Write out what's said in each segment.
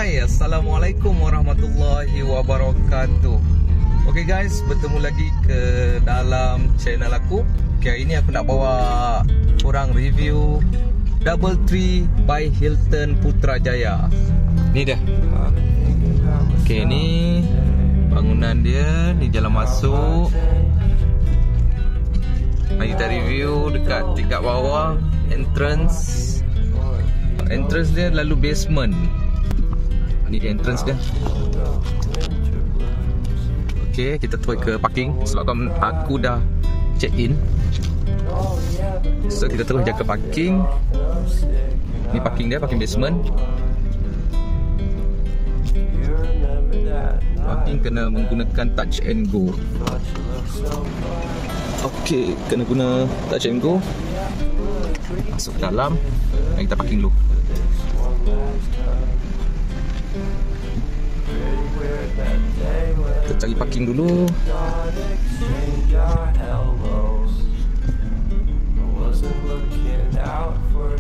Hai, Assalamualaikum warahmatullahi wabarakatuh. Okay guys, bertemu lagi ke dalam channel aku. Okay, hari ni aku nak bawa korang review DoubleTree by Hilton Putrajaya. Ni dah. Okay, ni bangunan dia, ni jalan masuk. Mari kita review dekat tingkat bawah. Entrance dia lalu basement. Ni dia entrance dia. Okay, kita terus ke parking sebab aku dah check in. So kita terus jaga parking. Ni parking dia, parking basement. Parking kena menggunakan touch and go. Okay, kena guna touch and go. Masuk ke dalam. Mari kita parking dulu. Kita cari parking dulu.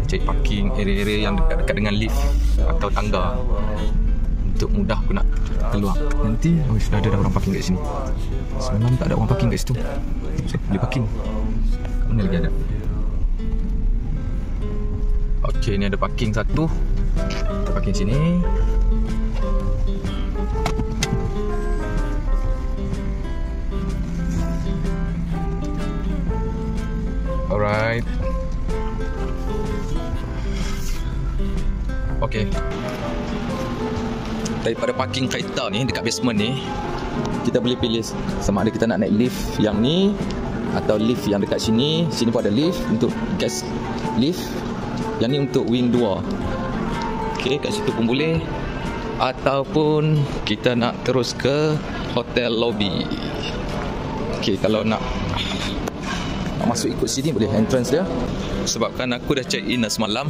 Cari parking area-area yang dekat-dekat dengan lift atau tangga untuk mudah aku nak keluar. Nanti sudah ada orang parking kat sini. Semalam tak ada orang parking kat situ. So, boleh parking. Mana lagi ada? Okay, ni ada parking satu. Kita parking sini. Alright. Okay. Daripada parking kereta ni dekat basement ni, kita boleh pilih sama ada kita nak naik lift yang ni atau lift yang dekat sini. Sini pun ada lift untuk guest lift. Yang ni untuk wing 2. Okay, kat situ pun boleh. Ataupun kita nak terus ke hotel lobby. Okay, kalau nak masuk ikut sini boleh, entrance dia. Sebabkan aku dah check in dah semalam.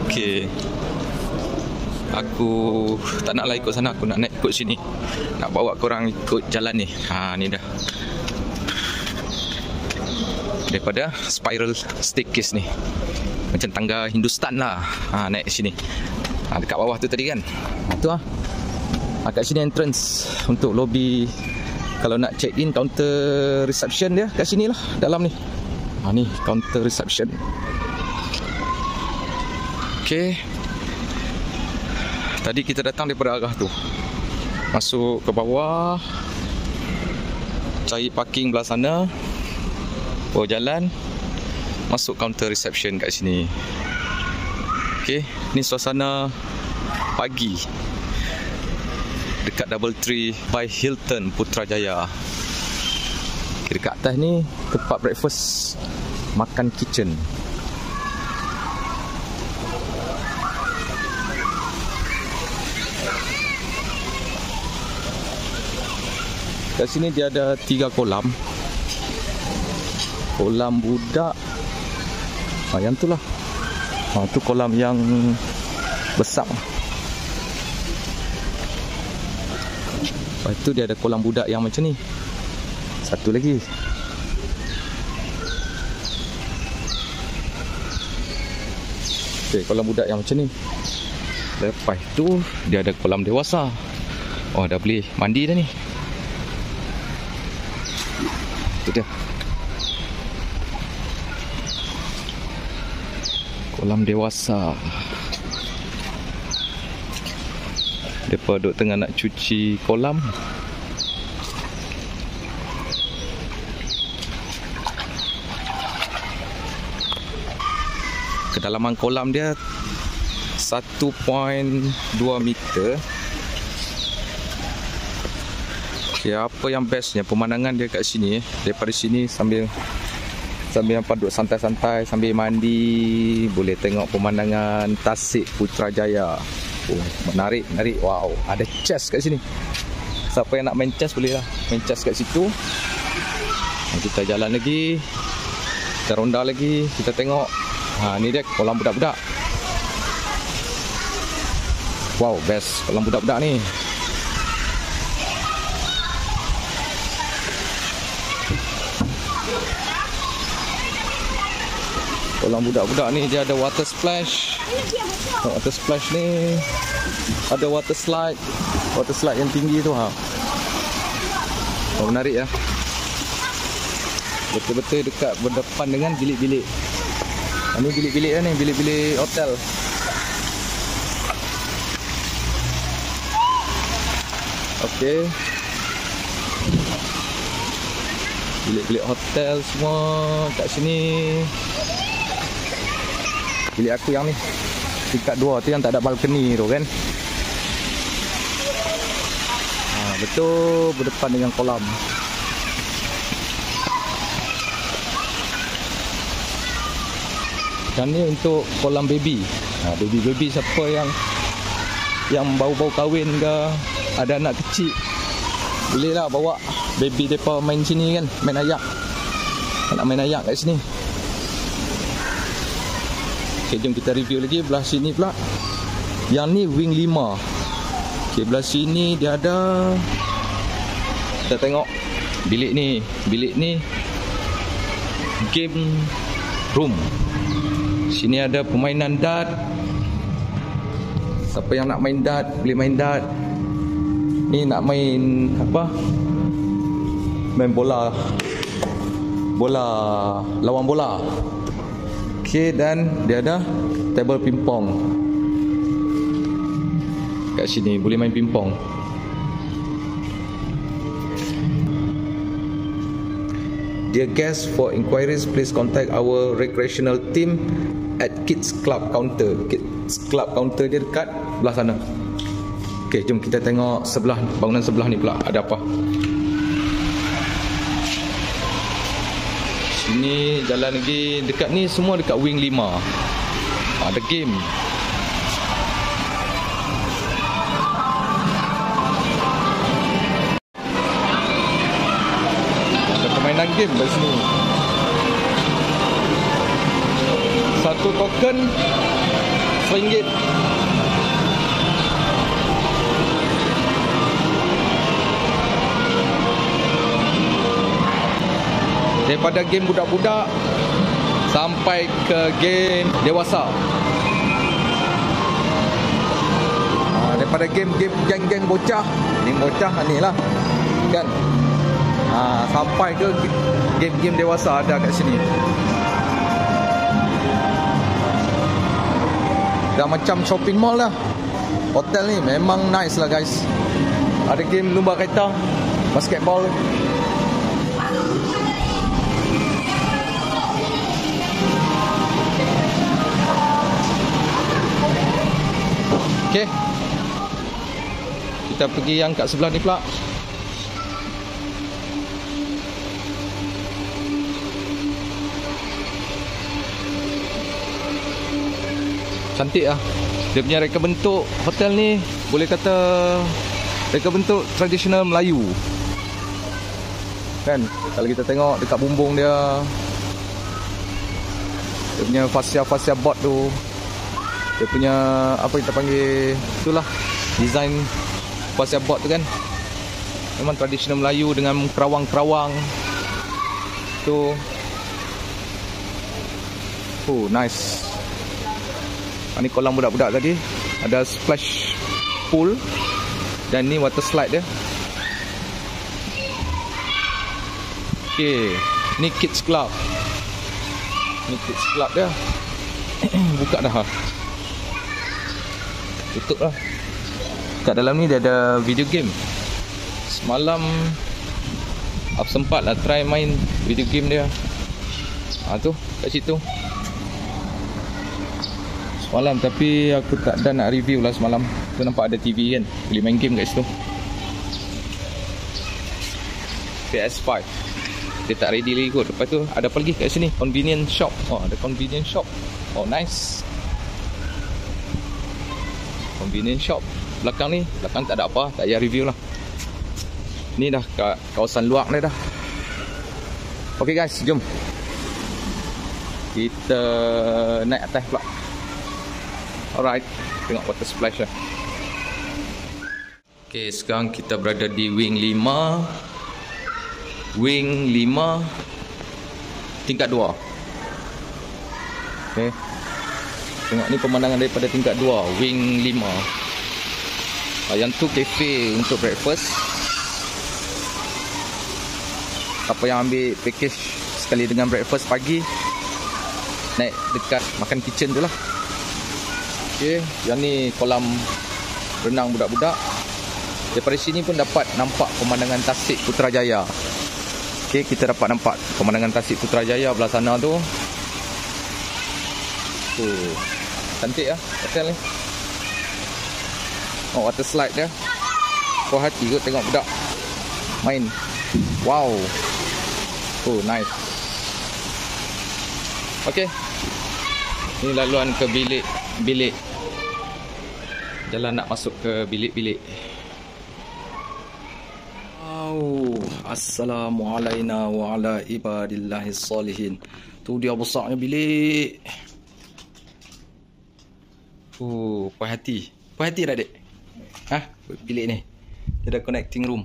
Okay, aku tak naklah ikut sana, aku nak naik ikut sini. Nak bawa korang ikut jalan ni. Ni dah. Daripada spiral staircase ni, macam tangga Hindustan lah. Naik sini. Dekat bawah tu tadi kan. Tu lah. Kat sini entrance untuk lobby. Kalau nak check in, counter reception dia kat sini lah, dalam ni. Ni counter reception. Okay. Tadi kita datang daripada arah tu. Masuk ke bawah. Cari parking belah sana. Bawa jalan. Masuk counter reception kat sini. Okay. Ni suasana pagi dekat DoubleTree by Hilton Putrajaya. Okay, dekat atas ni tempat breakfast, makan kitchen. Kat sini dia ada 3 kolam. Kolam budak. Yang tu lah. Tu kolam yang besar. Lepas tu dia ada kolam budak yang macam ni. Satu lagi. Okay, kolam budak yang macam ni. Lepas tu dia ada kolam dewasa. Dah boleh mandi dah ni. Tu dia. Kolam dewasa. Mereka duduk tengah nak cuci kolam. Kedalaman kolam dia 1.2 meter. Okay, apa yang bestnya pemandangan dia kat sini. Daripada sini sambil apa duduk santai-santai sambil mandi, boleh tengok pemandangan Tasik Putrajaya. Menarik. Wow, ada chess kat sini. Siapa yang nak main chess boleh lah main chess kat situ. Kita jalan lagi, kita ronda lagi, kita tengok. Ni dia kolam budak-budak. Wow, best kolam budak-budak ni. Kolam budak-budak ni dia ada water splash. Water splash ni ada water slide. Water slide yang tinggi tu ha. Oh, menarik ya. Betul-betul dekat berdepan dengan bilik-bilik. Ini bilik-bilik ni, bilik-bilik hotel. Okey. Bilik-bilik hotel semua kat sini. Bilik aku yang ni tingkat 2 tu yang tak ada balkoni tu kan. Betul berdepan dengan kolam. Dan ni untuk kolam baby. Baby siapa yang baru-baru kahwin ke, ada anak kecil, boleh lah bawa baby mereka main sini kan, main ayak. Nak main ayak kat sini. Okay, jom kita review lagi belah sini pula. Yang ni wing 5. Okay, belah sini dia ada, kita tengok bilik ni. Bilik ni game room. Sini ada permainan dart. Siapa yang nak main dart boleh main dart. Ni nak main apa? Main bola. Lawan bola. Okey, dan dia ada table pingpong. Kat sini boleh main pingpong. Dear guests, for inquiries please contact our recreational team at Kids Club Counter. Kids Club Counter dia dekat belah sana. Okey, jom kita tengok sebelah, bangunan sebelah ni pula ada apa. Sini jalan lagi, dekat ni semua dekat wing 5. Ada game. Ada permainan game kat sini. Satu token RM1. Daripada game budak-budak sampai ke game dewasa. Daripada game geng-geng bocah, ni bocah ni lah kan. Sampai ke game-game dewasa ada kat sini. Dah macam shopping mall lah. Hotel ni memang nice lah guys. Ada game lumba kereta, basketball. Okay, kita pergi yang kat sebelah ni pula. Cantik lah. Dia punya reka bentuk hotel ni, boleh kata reka bentuk tradisional Melayu kan. Kalau kita tengok dekat bumbung dia, dia punya fascia board tu, dia punya apa kita panggil, itulah design fascia board tu kan. Memang tradisional Melayu dengan kerawang-kerawang tu. Oh, nice. Ni kolam budak-budak tadi. Ada splash pool. Dan ni water slide dia. Okay, ni kids club. Ni kids club dia. Buka dah. Tutup lah. Kat dalam ni dia ada video game. Semalam aku sempat lah try main video game dia. Tu kat situ semalam, tapi aku tak ada nak review lah semalam. Tu nampak ada TV kan, boleh main game kat situ. PS5 dia tak ready lagi kot. Lepas tu ada apa lagi kat sini? Convenience shop. Ada convenience shop. Nice. Convenience shop. Belakang tak ada apa, tak payah review lah. Ni dah kat kawasan luar ni dah. Okay guys, jom kita naik atas pula. Alright, tengok water splash lah. Okay, sekarang kita berada di wing 5. Wing 5 tingkat 2. Okay. Tengok ni pemandangan daripada tingkat 2, wing 5. Yang tu cafe untuk breakfast. Apa yang ambil package sekali dengan breakfast pagi, naik dekat makan kitchen tu lah. Okay, yang ni kolam renang budak-budak. Daripada sini pun dapat nampak pemandangan Tasik Putrajaya. Okay, kita dapat nampak pemandangan Tasik Putrajaya belah sana tu. Cantik lah hotel ni. Oh, water slide dia. Puas hati kot tengok budak main. Wow. Oh, nice. Okay, ni laluan ke bilik. Jalan nak masuk ke bilik-bilik. Wow. Assalamualaikum wa ala ibadillahis salihin. Tu dia besarnya bilik. Puas hati. Puas hati tak, dek? Bilik ni. Dia ada connecting room.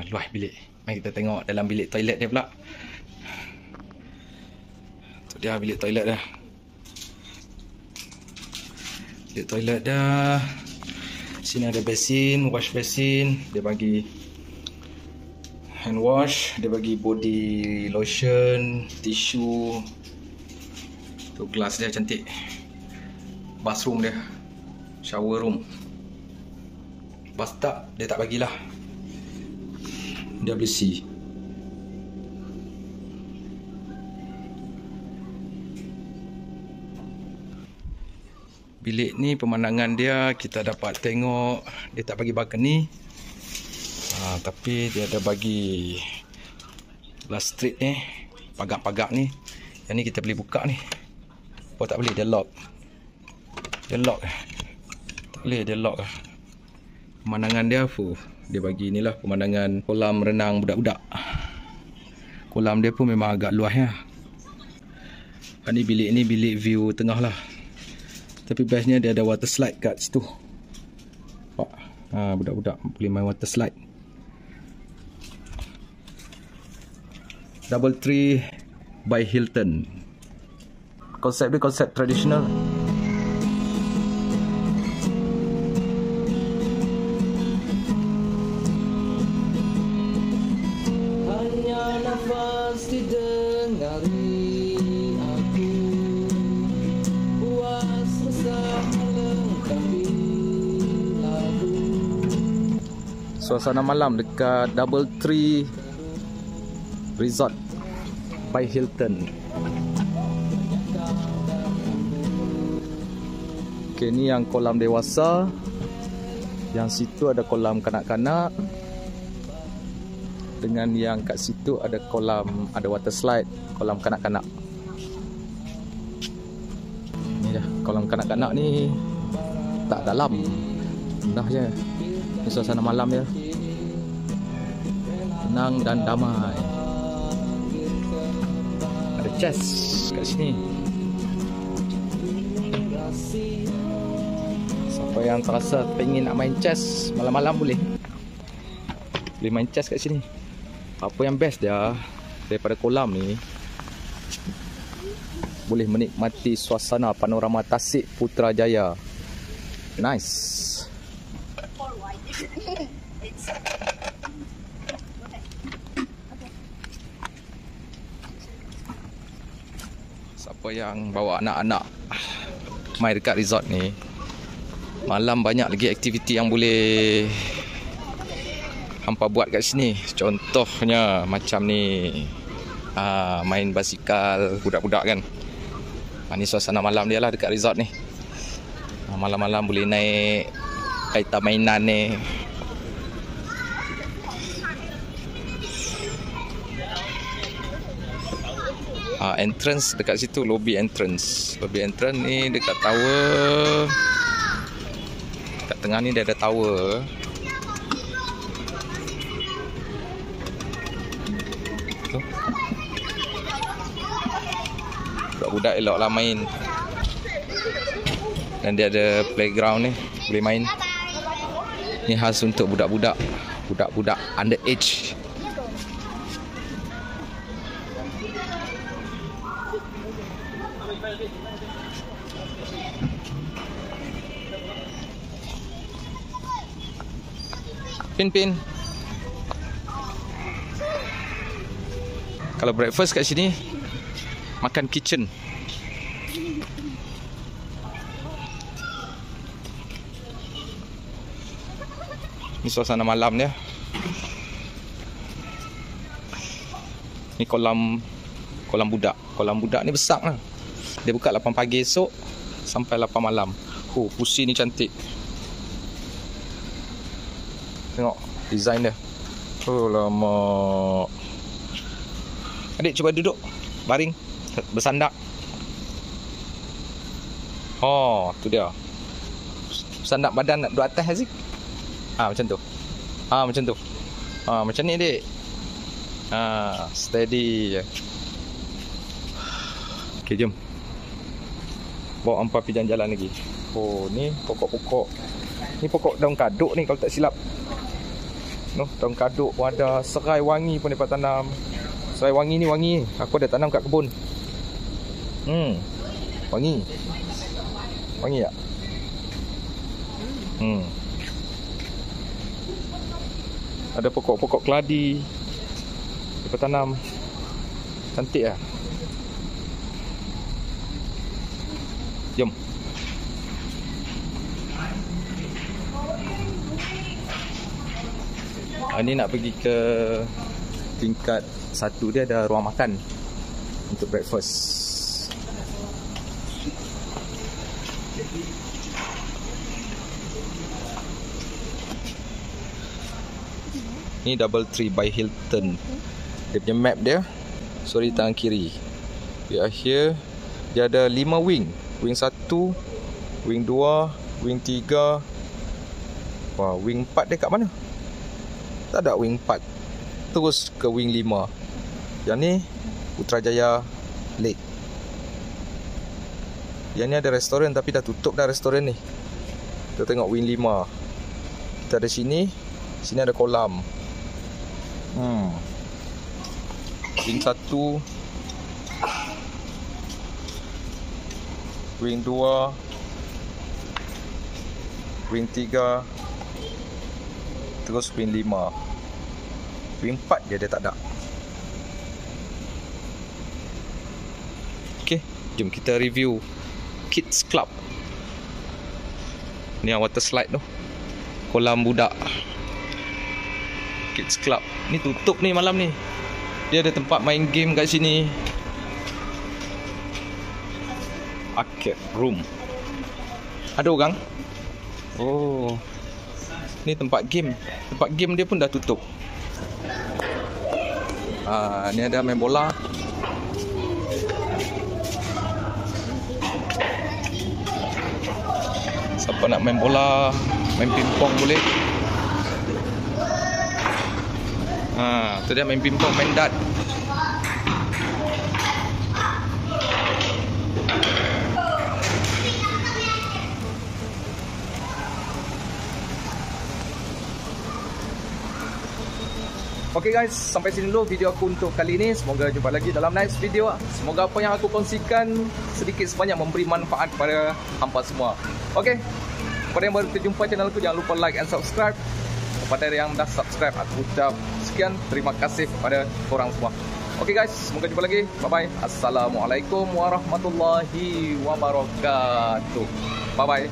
Luas bilik. Mari kita tengok dalam bilik toilet dia pula. Tu dia bilik toilet dah. Bilik toilet dah. Sini ada basin, wash basin. Dia bagi hand wash. Dia bagi body lotion, tisu. Tu gelas dia cantik. Bathroom dia, shower room. Bathtub dia tak bagilah. WC. Bilik ni pemandangan dia kita dapat tengok. Dia tak bagi balcony, tapi dia ada bagi glass street ni, pagak-pagak ni. Yang ni kita boleh buka ni. Oh, tak boleh, dia lock. Dia lock. Tak boleh, dia lock. Pemandangan dia dia bagi inilah pemandangan kolam renang budak-budak. Kolam dia pun memang agak luas ya. Ni bilik ni bilik view tengah lah. Tapi bestnya dia ada water slide kat situ. Budak-budak boleh main water slide. DoubleTree by Hilton. Konsep dia konsep tradisional. Suasana malam dekat DoubleTree Resort by Hilton. Okay, ni yang kolam dewasa. Yang situ ada kolam kanak-kanak. Dengan yang kat situ ada kolam, ada water slide, kolam kanak-kanak. Ni dah kolam kanak-kanak ni tak dalam, rendah je. Ini suasana malam dia, tenang dan damai. Ada chess kat sini. Siapa yang terasa pengen nak main chess malam-malam boleh main chess kat sini. Apa yang best dia daripada kolam ni, boleh menikmati suasana panorama Tasik Putrajaya. Nice. Siapa yang bawa anak-anak main dekat resort ni, malam banyak lagi aktiviti yang boleh hampa buat kat sini. Contohnya macam ni, main basikal budak-budak kan. Ni suasana malam dia lah dekat resort ni. Malam-malam boleh naik kereta mainan ni. Entrance dekat situ, lobby entrance. Lobby entrance ni dekat tower. Kat tengah ni dia ada tower. Tu. Budak-budak eloklah main. Dan dia ada playground ni, boleh main. Ni khas untuk budak-budak, budak-budak underage. Pin. Kalau breakfast kat sini, makan kitchen. Ni suasana malam dia. Ni kolam budak. Kolam budak ni besar lah. Dia buka 8 pagi esok sampai 8 malam. Oh, pusi ni cantik. Tengok design dia. Oh lama. Adik cuba duduk, baring, bersandak. Oh, tu dia. Bersandak badan nak duduk atas Haziq. Macam tu. Macam tu. Macam ni adik. Steady je. Okay, jom. Bawa hampa pergi jalan-jalan lagi. Oh, ni pokok-pokok. Ni pokok daun kaduk ni kalau tak silap. Daun kaduk pun ada. Serai wangi pun dapat tanam. Serai wangi ni wangi. Aku dah tanam kat kebun. Wangi. Wangi tak? Ada pokok-pokok keladi. Dapat tanam. Cantik lah. Jom. Ini nak pergi ke tingkat 1, dia ada ruang makan untuk breakfast. Ni Doubletree by Hilton. Dia punya map dia. Sorry, tangan kiri. We are here. Dia ada 5 wing. Wing 1, wing 2, wing 3. Wah, wing 4 dia kat mana? Tak ada wing 4. Terus ke wing 5. Yang ni Putrajaya Lake. Yang ni ada restoran tapi dah tutup dah restoran ni. Kita tengok wing 5. Kita ada sini. Sini ada kolam. Wing 1, wing 2, wing 3, terus wing 5. Wing 4 je dia tak ada. Okay, jom kita review Kids Club. Ni yang water slide tu. Kolam budak Kids Club. Ni tutup ni malam ni. Dia ada tempat main game kat sini. Arcade room. Ada orang? Oh, ni tempat game. Tempat game dia pun dah tutup. Ni ada main bola. Siapa nak main bola, main pingpong boleh. Tu dia main pingpong, main dart. Okay guys, sampai sini dulu video aku untuk kali ini. Semoga jumpa lagi dalam next video. Semoga apa yang aku kongsikan sedikit sebanyak memberi manfaat kepada hampa semua. Okay, kepada yang baru terjumpa channel aku, jangan lupa like and subscribe. Kepada yang dah subscribe, aku ucap sekian terima kasih kepada korang semua. Okay guys, semoga jumpa lagi. Bye bye. Assalamualaikum warahmatullahi wabarakatuh. Bye bye.